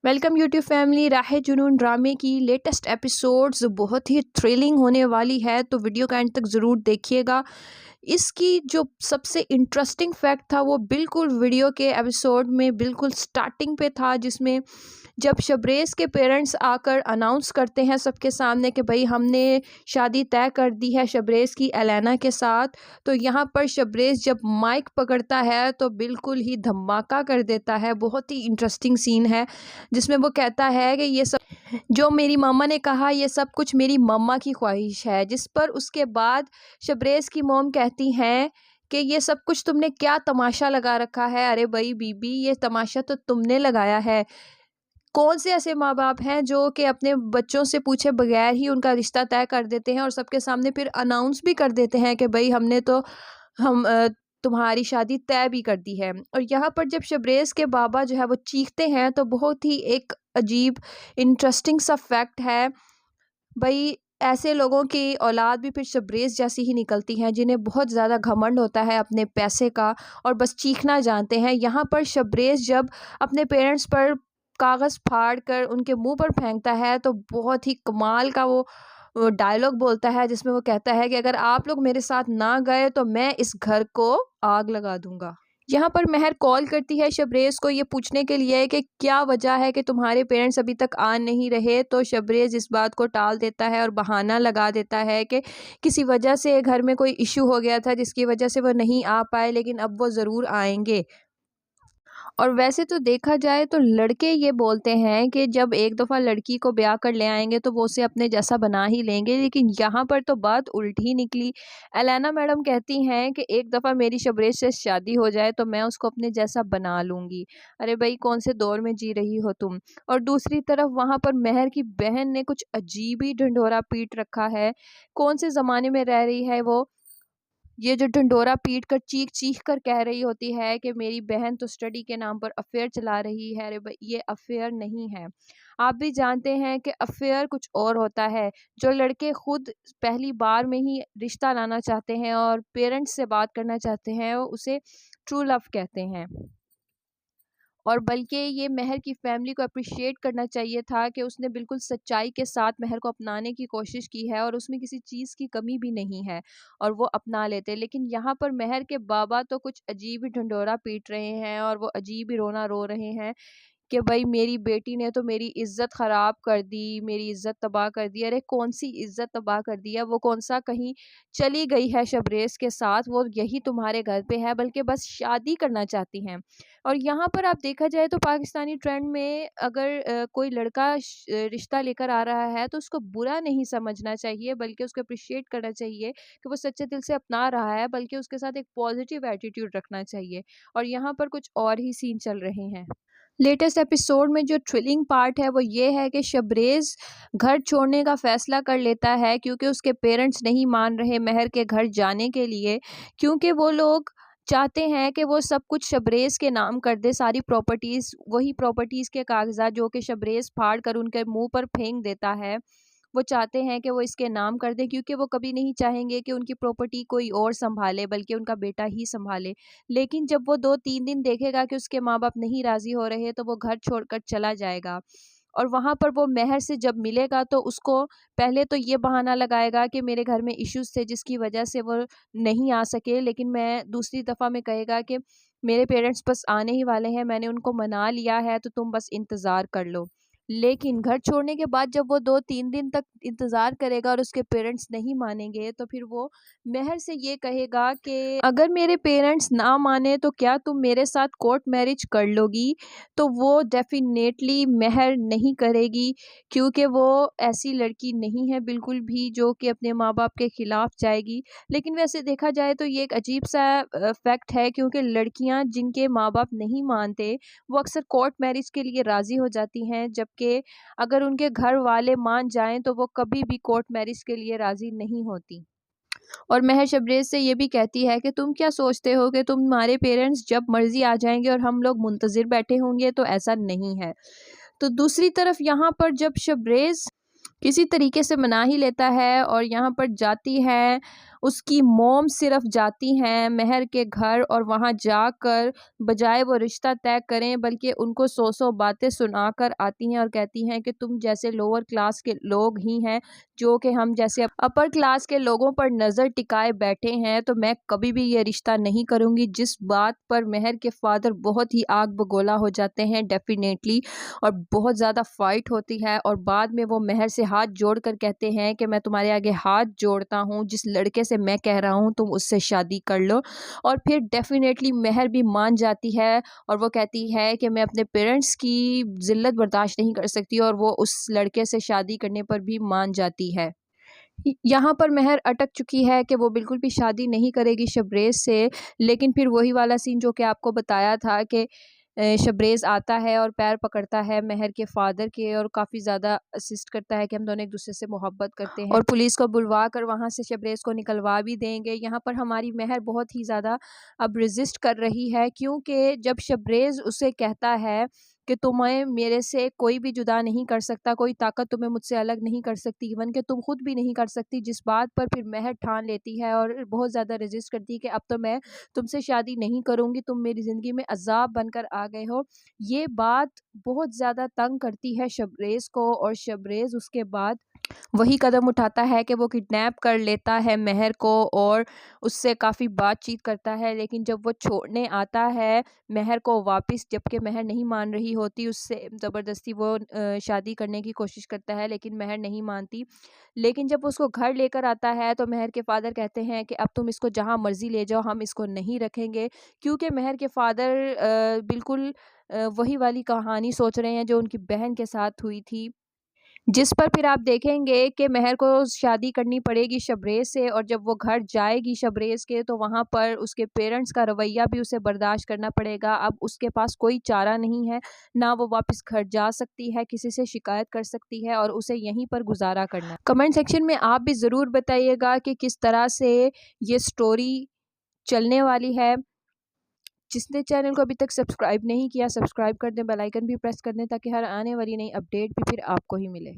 Welcome YouTube family. राहे जुनून ड्रामे की लेटेस्ट एपिसोड्स बहुत ही थ्रिलिंग होने वाली है, तो वीडियो का एंड तक ज़रूर देखिएगा। इसकी जो सबसे इंटरेस्टिंग फैक्ट था वो बिल्कुल वीडियो के एपिसोड में बिल्कुल स्टार्टिंग पे था, जिसमें जब शबरेज़ के पेरेंट्स आकर अनाउंस करते हैं सबके सामने कि भाई हमने शादी तय कर दी है शबरेज़ की एलेना के साथ। तो यहाँ पर शबरेज़ जब माइक पकड़ता है तो बिल्कुल ही धमाका कर देता है। बहुत ही इंटरेस्टिंग सीन है जिसमें वो कहता है कि ये सब जो मेरी मम्मा ने कहा ये सब कुछ मेरी मम्मा की ख्वाहिश है, जिस पर उसके बाद शबरेज़ की मॉम कहती हैं कि ये सब कुछ तुमने क्या तमाशा लगा रखा है। अरे भाई बीबी, ये तमाशा तो तुमने लगाया है। कौन से ऐसे माँ बाप हैं जो कि अपने बच्चों से पूछे बगैर ही उनका रिश्ता तय कर देते हैं और सबके सामने फिर अनाउंस भी कर देते हैं कि भाई हमने तो हम तुम्हारी शादी तय भी कर दी है। और यहाँ पर जब शबरेज़ के बाबा जो है वो चीखते हैं तो बहुत ही एक अजीब इंटरेस्टिंग सा फैक्ट है। भाई ऐसे लोगों की औलाद भी फिर शबरेज़ जैसी ही निकलती हैं, जिन्हें बहुत ज़्यादा घमंड होता है अपने पैसे का और बस चीखना जानते हैं। यहाँ पर शबरेज़ जब अपने पेरेंट्स पर कागज़ फाड़ कर उनके मुंह पर फेंकता है तो बहुत ही कमाल का वो डायलॉग बोलता है, जिसमें वो कहता है कि अगर आप लोग मेरे साथ ना गए तो मैं इस घर को आग लगा दूंगा। यहाँ पर महर कॉल करती है शबरेज़ को ये पूछने के लिए कि क्या वजह है कि तुम्हारे पेरेंट्स अभी तक आ नहीं रहे। तो शबरेज़ इस बात को टाल देता है और बहाना लगा देता है कि किसी वजह से घर में कोई इशू हो गया था जिसकी वजह से वो नहीं आ पाए, लेकिन अब वो ज़रूर आएंगे। और वैसे तो देखा जाए तो लड़के ये बोलते हैं कि जब एक दफ़ा लड़की को ब्याह कर ले आएंगे तो वो उसे अपने जैसा बना ही लेंगे, लेकिन यहाँ पर तो बात उल्टी निकली। एलेना मैडम कहती हैं कि एक दफ़ा मेरी शबरेज़ से शादी हो जाए तो मैं उसको अपने जैसा बना लूँगी। अरे भाई, कौन से दौर में जी रही हो तुम। और दूसरी तरफ वहाँ पर महर की बहन ने कुछ अजीब ही ढिंढोरा पीट रखा है। कौन से ज़माने में रह रही है वो। ये जो ढिंढोरा पीट कर चीख चीख कर कह रही होती है कि मेरी बहन तो स्टडी के नाम पर अफेयर चला रही है। अरे भाई, ये अफेयर नहीं है। आप भी जानते हैं कि अफेयर कुछ और होता है। जो लड़के खुद पहली बार में ही रिश्ता लाना चाहते हैं और पेरेंट्स से बात करना चाहते हैं, वो उसे ट्रू लव कहते हैं। और बल्कि ये महर की फैमिली को अप्रिशिएट करना चाहिए था कि उसने बिल्कुल सच्चाई के साथ महर को अपनाने की कोशिश की है और उसमें किसी चीज़ की कमी भी नहीं है और वो अपना लेते। लेकिन यहाँ पर महर के बाबा तो कुछ अजीब ही ढंढोरा पीट रहे हैं और वो अजीब ही रोना रो रहे हैं कि भाई मेरी बेटी ने तो मेरी इज़्ज़त ख़राब कर दी, मेरी इज़्ज़त तबाह कर दी। अरे कौन-सी इज़्ज़त तबाह कर दी है? वो कौन-सा कहीं चली गई है शबरेज़ के साथ, वो यही तुम्हारे घर पे है, बल्कि बस शादी करना चाहती हैं। और यहाँ पर आप देखा जाए तो पाकिस्तानी ट्रेंड में अगर कोई लड़का रिश्ता लेकर आ रहा है तो उसको बुरा नहीं समझना चाहिए, बल्कि उसको अप्रिशिएट करना चाहिए कि वो सच्चे दिल से अपना रहा है, बल्कि उसके साथ एक पॉज़िटिव एटीट्यूड रखना चाहिए। और यहाँ पर कुछ और ही सीन चल रहे हैं। लेटेस्ट एपिसोड में जो थ्रिलिंग पार्ट है वो ये है कि शबरेज़ घर छोड़ने का फ़ैसला कर लेता है क्योंकि उसके पेरेंट्स नहीं मान रहे महर के घर जाने के लिए, क्योंकि वो लोग चाहते हैं कि वो सब कुछ शबरेज़ के नाम कर दे, सारी प्रॉपर्टीज़, वही प्रॉपर्टीज़ के कागज़ात जो कि शबरेज़ फाड़ कर उनके मुंह पर फेंक देता है। वो चाहते हैं कि वो इसके नाम कर दें, क्योंकि वो कभी नहीं चाहेंगे कि उनकी प्रॉपर्टी कोई और सँभाले, बल्कि उनका बेटा ही सँभाले। लेकिन जब वो 2-3 दिन देखेगा कि उसके माँ-बाप नहीं राज़ी हो रहे, तो वो घर छोड़कर चला जाएगा। और वहाँ पर वो महर से जब मिलेगा तो उसको पहले तो ये बहाना लगाएगा कि मेरे घर में इश्यूज़ थे जिसकी वजह से वो नहीं आ सके, लेकिन मैं दूसरी दफ़ा में कहेगा कि मेरे पेरेंट्स बस आने ही वाले हैं, मैंने उनको मना लिया है, तो तुम बस इंतज़ार कर लो। लेकिन घर छोड़ने के बाद जब वो 2-3 दिन तक इंतज़ार करेगा और उसके पेरेंट्स नहीं मानेंगे, तो फिर वो महर से ये कहेगा कि अगर मेरे पेरेंट्स ना माने तो क्या तुम मेरे साथ कोर्ट मैरिज कर लोगी? तो वो डेफ़िनेटली महर नहीं करेगी, क्योंकि वो ऐसी लड़की नहीं है बिल्कुल भी जो कि अपने माँ-बाप के खिलाफ जाएगी। लेकिन वैसे देखा जाए तो ये एक अजीब-सा फैक्ट है, क्योंकि लड़कियाँ जिनके माँ-बाप नहीं मानते वो अक्सर कोर्ट मैरिज के लिए राज़ी हो जाती हैं, जबकि अगर उनके घर वाले मान जाएँ तो वो कभी भी कोर्ट मैरिज के लिए राज़ी नहीं होती। और महर शबरेज़ से ये भी कहती है कि तुम क्या सोचते हो कि तुम्हारे पेरेंट्स जब मर्ज़ी आ जाएँगे और हम लोग मुंतज़िर बैठे होंगे, तो ऐसा नहीं है। तो दूसरी तरफ यहाँ पर जब शबरेज़ किसी तरीके से मना ही लेता है और यहाँ पर जाती है उसकी मॉम सिर्फ जाती हैं महर के घर और वहाँ जाकर बजाय वो रिश्ता तय करें बल्कि उनको सौ बातें सुनाकर आती हैं और कहती हैं कि तुम जैसे लोअर क्लास के लोग ही हैं जो कि हम जैसे अपर क्लास के लोगों पर नज़र टिकाए बैठे हैं, तो मैं कभी भी ये रिश्ता नहीं करूँगी। जिस बात पर महर के फादर बहुत ही आग बगोला हो जाते हैं डेफिनेटली, और बहुत ज़्यादा फाइट होती है और बाद में वो महर से हाथ जोड़कर कहते हैं कि मैं तुम्हारे आगे हाथ जोड़ता हूँ, जिस लड़के से मैं कह रहा हूँ तुम उससे शादी कर लो। और फिर डेफिनेटली महर भी मान जाती है और वो कहती है कि मैं अपने पेरेंट्स की ज़िल्लत बर्दाश्त नहीं कर सकती, और वो उस लड़के से शादी करने पर भी मान जाती है। यहाँ पर महर अटक चुकी है कि वो बिल्कुल भी शादी नहीं करेगी शबरेज़ से, लेकिन फिर वही वाला सीन जो कि आपको बताया था कि शबरेज़ आता है और पैर पकड़ता है महर के फ़ादर के और काफ़ी ज़्यादा असिस्ट करता है कि हम दोनों एक-दूसरे से मोहब्बत करते हैं और पुलिस को बुलवा कर वहाँ से शबरेज़ को निकलवा भी देंगे। यहाँ पर हमारी महर बहुत ही ज़्यादा अब रेज़िस्ट कर रही है, क्योंकि जब शबरेज़ उसे कहता है कि तुम्हें मेरे से कोई भी जुदा नहीं कर सकता, कोई ताकत तुम्हें मुझसे अलग नहीं कर सकती, इवन कि तुम खुद भी नहीं कर सकती, जिस बात पर फिर महर ठान लेती है और बहुत ज़्यादा रेज़िस्ट करती है कि अब तो मैं तुमसे शादी नहीं करूँगी, तुम मेरी ज़िंदगी में अज़ाब बनकर आ गए हो। ये बात बहुत ज़्यादा तंग करती है शबरेज़ को और शबरेज़ उसके बाद वही कदम उठाता है कि वो किडनैप कर लेता है महर को और उससे काफ़ी बातचीत करता है, लेकिन जब वो छोड़ने आता है महर को वापस, जबकि महर नहीं मान रही होती, उससे ज़बरदस्ती वो शादी करने की कोशिश करता है लेकिन महर नहीं मानती। लेकिन जब उसको घर लेकर आता है तो महर के फ़ादर कहते हैं कि अब तुम इसको जहाँ मर्ज़ी ले जाओ, हम इसको नहीं रखेंगे, क्योंकि महर के फ़ादर बिल्कुल वही वाली कहानी सोच रहे हैं जो उनकी बहन के साथ हुई थी, जिस पर फिर आप देखेंगे कि महर को शादी करनी पड़ेगी शबरेज़ से, और जब वो घर जाएगी शबरेज़ के तो वहाँ पर उसके पेरेंट्स का रवैया भी उसे बर्दाश्त करना पड़ेगा। अब उसके पास कोई चारा नहीं है, ना वो वापस घर जा सकती है, किसी से शिकायत कर सकती है और उसे यहीं पर गुज़ारा करना है। कमेंट सेक्शन में आप भी ज़रूर बताइएगा कि किस तरह से ये स्टोरी चलने वाली है। जिसने चैनल को अभी तक सब्सक्राइब नहीं किया, सब्सक्राइब कर दें, बेल आइकन भी प्रेस कर दें ताकि हर आने वाली नई अपडेट भी फिर आपको ही मिले।